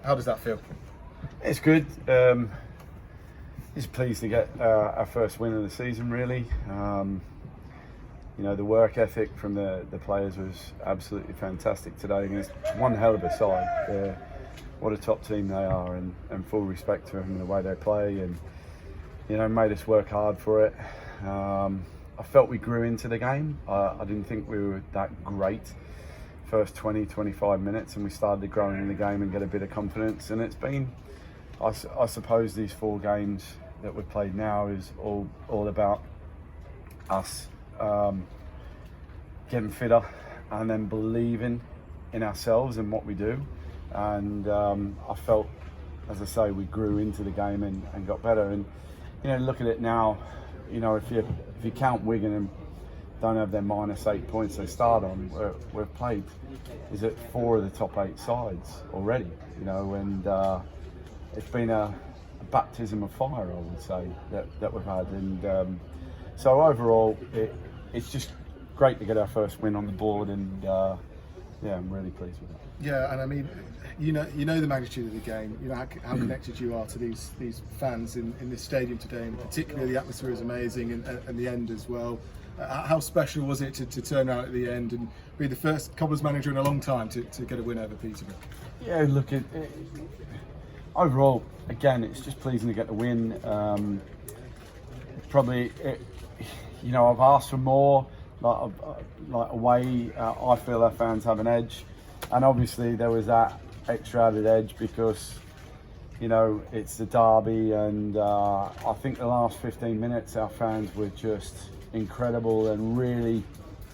How does that feel? It's good. Just pleased to get our first win of the season, really. The work ethic from the players was absolutely fantastic today. It's one hell of a side. What a top team they are, and full respect to them and the way they play, and made us work hard for it. I felt we grew into the game. I didn't think we were that great first 20-25 minutes, and we started growing in the game and get a bit of confidence. And it's been, I suppose, these 4 games that we've played now is all about us getting fitter and then believing in ourselves and what we do. And I felt, as I say, we grew into the game and got better. And look at it now. If you count Wigan and don't have their -8 points they start on, we've played 4 of the top 8 sides already. And it's been a baptism of fire, I would say, that we've had. And so overall, it's just great to get our first win on the board, and I'm really pleased with it. Yeah, and I mean, you know the magnitude of the game. You know how connected you are to these fans in this stadium today, and particularly the atmosphere is amazing, and the end as well. How special was it to turn out at the end and be the first Cobblers manager in a long time to get a win over Peterborough? Yeah, look, overall, again, it's just pleasing to get the win. I've asked for more. Like away, I feel our fans have an edge, and obviously there was that extra added edge because it's the derby, and I think the last 15 minutes our fans were just incredible and really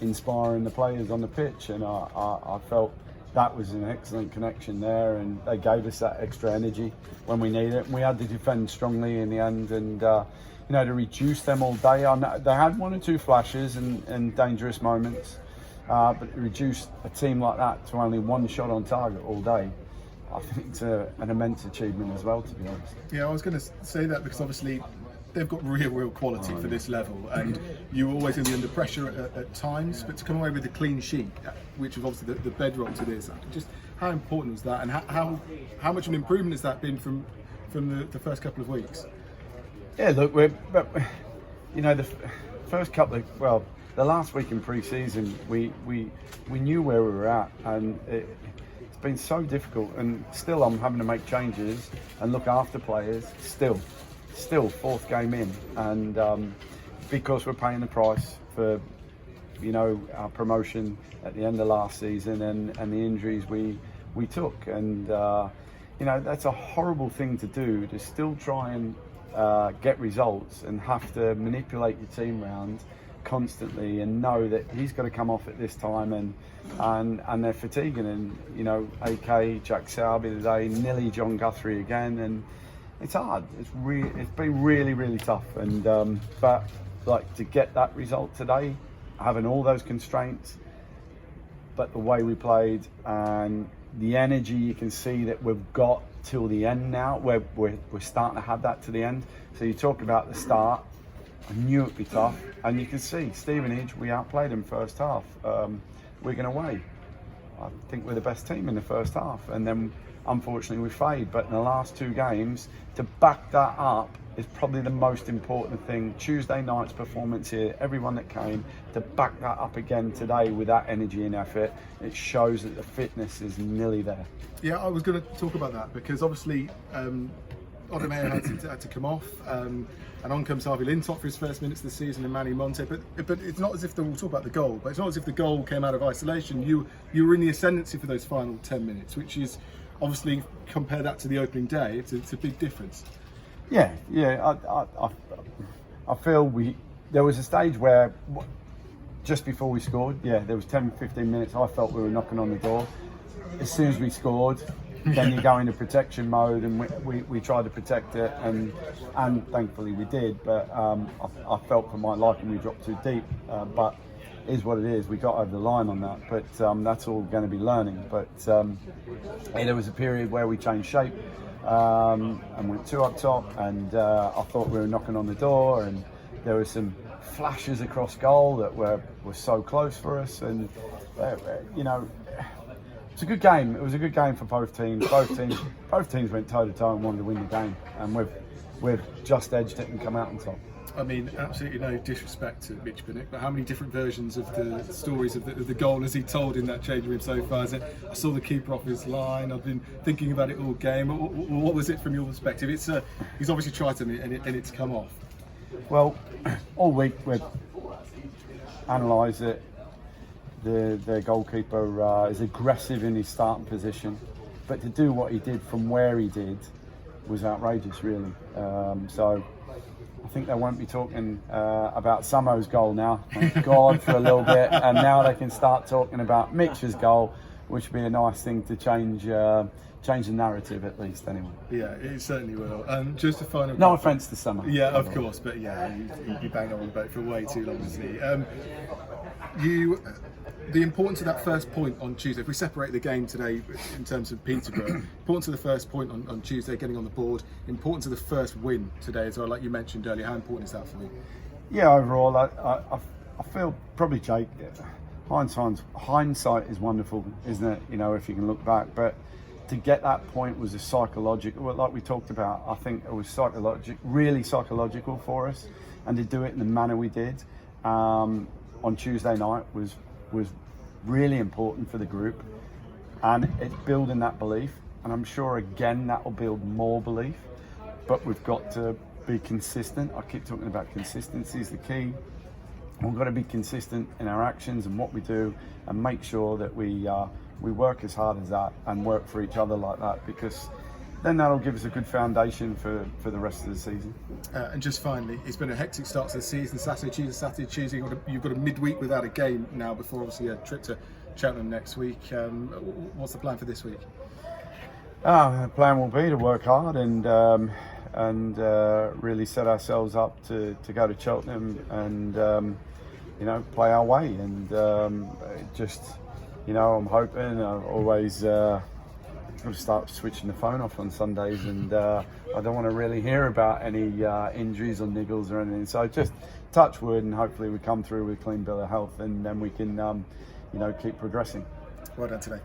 inspiring the players on the pitch, and I felt that was an excellent connection there, and they gave us that extra energy when we needed it. And we had to defend strongly in the end, and to reduce them all day. They had 1 or 2 flashes and dangerous moments, but to reduce a team like that to only 1 shot on target all day, I think it's an immense achievement as well, to be honest. Yeah, I was going to say that because obviously they've got real quality for this level, and you were always going to be under pressure at times, but to come away with a clean sheet, which was obviously the bedrock to this, just how important was that, and how much of an improvement has that been from the first couple of weeks? Yeah, look, the first couple of, the last week in pre-season, we knew where we were at, and it's been so difficult, and still I'm having to make changes and look after players, still 4th game in, and because we're paying the price for, our promotion at the end of last season and the injuries we took, and that's a horrible thing to do, to still try and get results and have to manipulate your team round constantly and know that he's got to come off at this time, and they're fatiguing, and AK, Jack Selby today, nearly John Guthrie again, and it's hard. It's been really tough, and but to get that result today, having all those constraints, but the way we played and the energy, you can see that we've got till the end now, where we're starting to have that to the end. So you talk about the start, I knew it'd be tough, and you can see Stevenage, we outplayed them first half. Wigan away, I think we're the best team in the first half, and then unfortunately we fade. But in the last 2 games, to back that up is probably the most important thing. Tuesday night's performance here, everyone that came, to back that up again today with that energy and effort, it shows that the fitness is nearly there. Yeah, I was going to talk about that because obviously Odomea had to come off, and on comes Harvey Lintott for his first minutes of the season, and Manny Monte. But it's not as if we'll talk about the goal, but it's not as if the goal came out of isolation. You were in the ascendancy for those final 10 minutes, which is obviously, compare that to the opening day, it's a big difference. Yeah. I feel there was a stage where just before we scored, there was 10-15 minutes. I felt we were knocking on the door. As soon as we scored, then you go into protection mode, and we tried to protect it, and thankfully we did. But I felt for my liking we dropped too deep. But it is what it is. We got over the line on that, but that's all going to be learning. But there was a period where we changed shape and went 2 up top, and I thought we were knocking on the door, and there were some flashes across goal that were so close for us, and it's a good game. It was a good game for both teams. Both teams went toe to toe and wanted to win the game, and we've just edged it and come out on top. I mean, absolutely no disrespect to Mitch Pinnock, but how many different versions of the stories of the goal has he told in that changing room so far? Is it, I saw the keeper off his line, I've been thinking about it all game. What was it from your perspective? It's he's obviously tried to, and it's come off. Well, all week we've analysed it. The goalkeeper is aggressive in his starting position, but to do what he did from where he did was outrageous, really. So I think they won't be talking about Samo's goal now, thank God, for a little bit, and now they can start talking about Mitch's goal, which would be a nice thing to change the narrative, at least, anyway. Yeah, it certainly will. Just a final. No offence to Samo. Yeah, of course, but yeah, you bang on the boat for way too long, isn't he? The importance of that first point on Tuesday, if we separate the game today in terms of Peterborough, importance of the first point on Tuesday, getting on the board, importance of the first win today as well, like you mentioned earlier, how important is that for you? Yeah, overall, I feel probably, Jake, hindsight is wonderful, isn't it? You know, if you can look back, but to get that point was a psychological, like we talked about, I think it was really psychological for us, and to do it in the manner we did on Tuesday night was really important for the group, and it's building that belief, and I'm sure again that will build more belief, but we've got to be consistent. I keep talking about consistency is the key. We've got to be consistent in our actions and what we do, and make sure that we work as hard as that and work for each other like that, because then that'll give us a good foundation for the rest of the season. And just finally, it's been a hectic start to the season. Saturday, Tuesday. You've got a midweek without a game now before obviously a trip to Cheltenham next week. What's the plan for this week? The plan will be to work hard and really set ourselves up to go to Cheltenham and play our way. And I'm hoping. I've always got to start switching the phone off on Sundays, and I don't want to really hear about any injuries or niggles or anything. So just touch wood, and hopefully we come through with a clean bill of health, and then we can keep progressing. Well done today.